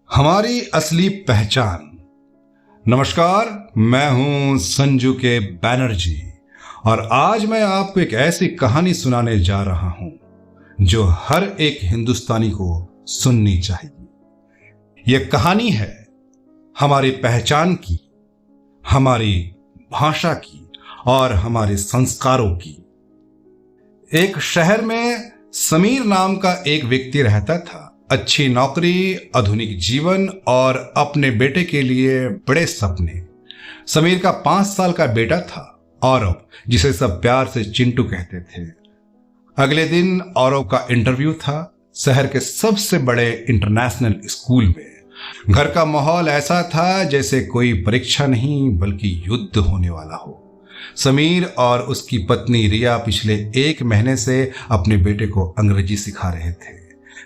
हमारी असली पहचान। नमस्कार, मैं हूं संजू के बैनर्जी और आज मैं आपको एक ऐसी कहानी सुनाने जा रहा हूं जो हर एक हिंदुस्तानी को सुननी चाहिए। यह कहानी है हमारी पहचान की, हमारी भाषा की और हमारे संस्कारों की। एक शहर में समीर नाम का एक व्यक्ति रहता था। अच्छी नौकरी, आधुनिक जीवन और अपने बेटे के लिए बड़े सपने। समीर का 5 साल का बेटा था औरव, जिसे सब प्यार से चिंटू कहते थे। अगले दिन औरव का इंटरव्यू था शहर के सबसे बड़े इंटरनेशनल स्कूल में। घर का माहौल ऐसा था जैसे कोई परीक्षा नहीं बल्कि युद्ध होने वाला हो। समीर और उसकी पत्नी रिया पिछले 1 महीने से अपने बेटे को अंग्रेजी सिखा रहे थे।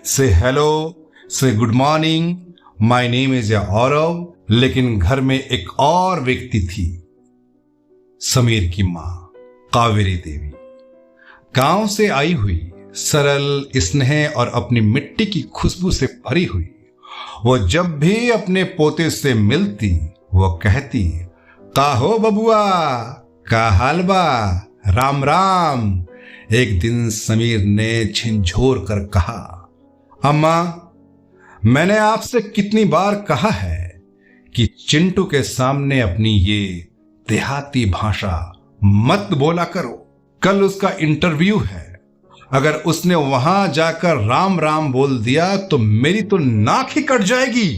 Say hello, say good morning, my name is Aurav. लेकिन घर में एक और व्यक्ति थी, समीर की मां कावेरी देवी। गांव से आई हुई, सरल, स्नेह और अपनी मिट्टी की खुशबू से भरी हुई। वो जब भी अपने पोते से मिलती वो कहती, का हो बबुआ, का हाल बा, राम राम। एक दिन समीर ने झिंझोर कर कहा, अम्मा, मैंने आपसे कितनी बार कहा है कि चिंटू के सामने अपनी ये देहाती भाषा मत बोला करो। कल उसका इंटरव्यू है, अगर उसने वहां जाकर राम राम बोल दिया तो मेरी तो नाक ही कट जाएगी।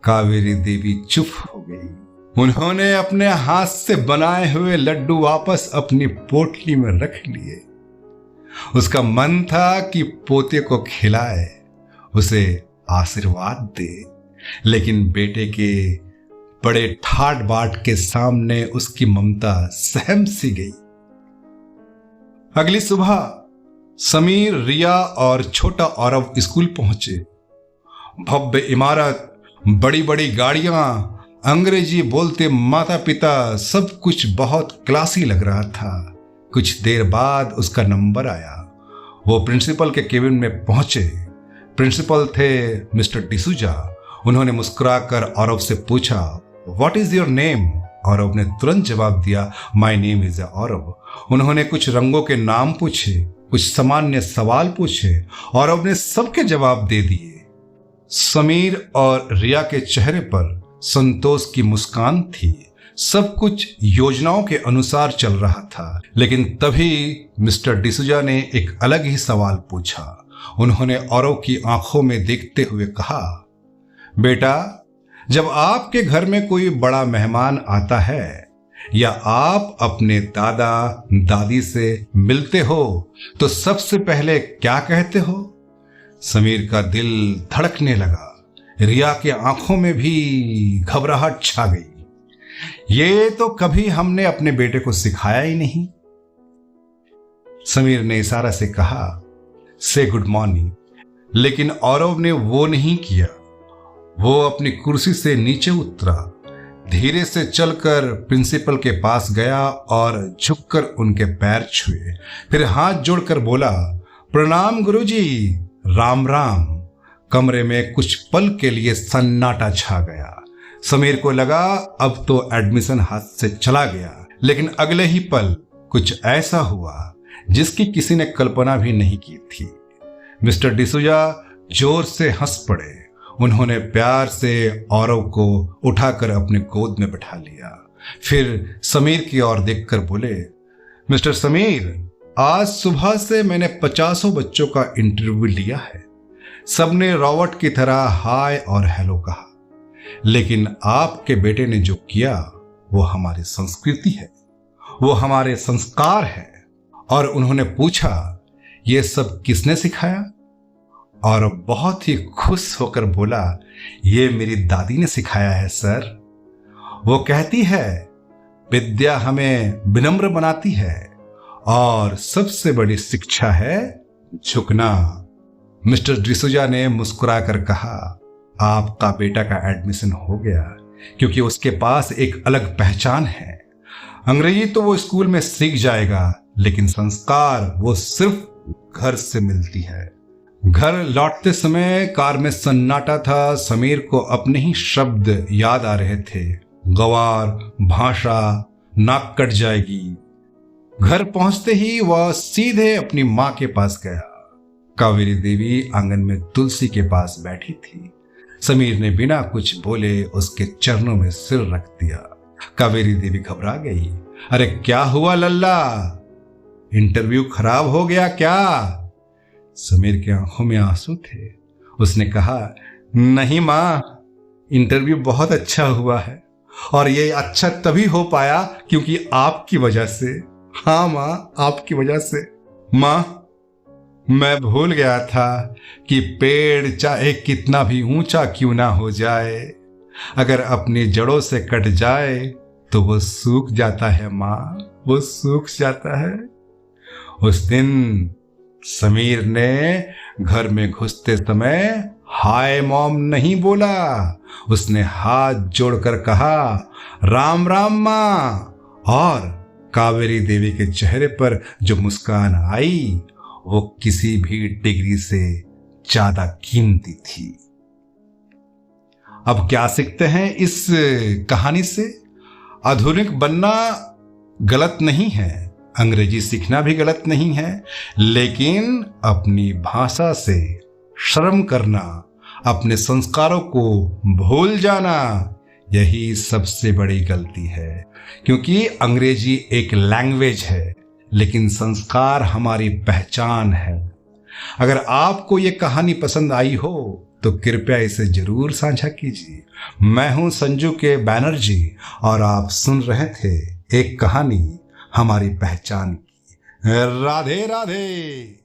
कावेरी देवी चुप हो गई। उन्होंने अपने हाथ से बनाए हुए लड्डू वापस अपनी पोटली में रख लिए। उसका मन था कि पोते को खिलाए, उसे आशीर्वाद दे, लेकिन बेटे के बड़े ठाट बाट के सामने उसकी ममता सहम सी गई। अगली सुबह समीर, रिया और छोटा औरव स्कूल पहुंचे। भव्य इमारत, बड़ी बड़ी गाड़ियां, अंग्रेजी बोलते माता पिता, सब कुछ बहुत क्लासी लग रहा था। कुछ देर बाद उसका नंबर आया। वो प्रिंसिपल के केबिन में पहुंचे। प्रिंसिपल थे मिस्टर डिसूजा। उन्होंने मुस्कुराकर औरव से पूछा, व्हाट इज योर नेम? औरव ने तुरंत जवाब दिया, माय नेम इज औरव। उन्होंने कुछ रंगों के नाम पूछे, कुछ सामान्य सवाल पूछे। औरव ने सबके जवाब दे दिए। समीर और रिया के चेहरे पर संतोष की मुस्कान थी। सब कुछ योजनाओं के अनुसार चल रहा था। लेकिन तभी मिस्टर डिसूजा ने एक अलग ही सवाल पूछा। उन्होंने औरव की आंखों में देखते हुए कहा, बेटा, जब आपके घर में कोई बड़ा मेहमान आता है या आप अपने दादा दादी से मिलते हो तो सबसे पहले क्या कहते हो? समीर का दिल धड़कने लगा। रिया की आंखों में भी घबराहट छा गई। ये तो कभी हमने अपने बेटे को सिखाया ही नहीं। समीर ने इशारा से कहा, से गुड मॉर्निंग, लेकिन औरव ने वो नहीं किया। वो अपनी कुर्सी से नीचे उतरा, धीरे से चलकर प्रिंसिपल के पास गया और झुककर उनके पैर छुए। फिर हाथ जोड़कर बोला, प्रणाम गुरुजी, राम राम। कमरे में कुछ पल के लिए सन्नाटा छा गया। समीर को लगा अब तो एडमिशन हाथ से चला गया, लेकिन अगले ही पल कुछ ऐसा हुआ जिसकी किसी ने कल्पना भी नहीं की थी। मिस्टर डिसूजा जोर से हंस पड़े। उन्होंने प्यार से औरव को उठाकर अपने गोद में बैठा लिया। फिर समीर की ओर देखकर बोले, मिस्टर समीर, आज सुबह से मैंने 50 बच्चों का इंटरव्यू लिया है। सबने रॉबर्ट की तरह हाय और हेलो कहा, लेकिन आपके बेटे ने जो किया वो हमारी संस्कृति है, वो हमारे संस्कार है। और उन्होंने पूछा, ये सब किसने सिखाया? और बहुत ही खुश होकर बोला, ये मेरी दादी ने सिखाया है सर। वो कहती है, विद्या हमें विनम्र बनाती है और सबसे बड़ी शिक्षा है झुकना। मिस्टर डिसूजा ने मुस्कुराकर कहा, आपका बेटा का एडमिशन हो गया क्योंकि उसके पास एक अलग पहचान है। अंग्रेजी तो वो स्कूल में सीख जाएगा, लेकिन संस्कार वो सिर्फ घर से मिलती है। घर लौटते समय कार में सन्नाटा था। समीर को अपने ही शब्द याद आ रहे थे, गवार, भाषा, नाक कट जाएगी। घर पहुंचते ही वह सीधे अपनी मां के पास गया। कावेरी देवी आंगन में तुलसी के पास बैठी थी। समीर ने बिना कुछ बोले उसके चरणों में सिर रख दिया। कावेरी देवी घबरा गई। अरे क्या हुआ लल्ला, इंटरव्यू खराब हो गया क्या? समीर की आंखों में आंसू थे। उसने कहा, नहीं मां, इंटरव्यू बहुत अच्छा हुआ है और ये अच्छा तभी हो पाया क्योंकि आपकी वजह से। हाँ मां, आपकी वजह से। मां, मैं भूल गया था कि पेड़ चाहे कितना भी ऊंचा क्यों ना हो जाए, अगर अपनी जड़ों से कट जाए तो वो सूख जाता है मां, वो सूख जाता है। उस दिन समीर ने घर में घुसते समय हाय मॉम नहीं बोला। उसने हाथ जोड़कर कहा, राम राम मां। और कावेरी देवी के चेहरे पर जो मुस्कान आई वो किसी भी डिग्री से ज्यादा कीमती थी। अब क्या सीखते हैं इस कहानी से? आधुनिक बनना गलत नहीं है, अंग्रेजी सीखना भी गलत नहीं है, लेकिन अपनी भाषा से शर्म करना, अपने संस्कारों को भूल जाना, यही सबसे बड़ी गलती है। क्योंकि अंग्रेजी एक लैंग्वेज है, लेकिन संस्कार हमारी पहचान है। अगर आपको ये कहानी पसंद आई हो तो कृपया इसे जरूर साझा कीजिए। मैं हूं संजू के बैनर्जी और आप सुन रहे थे एक कहानी हमारी पहचान की। राधे राधे।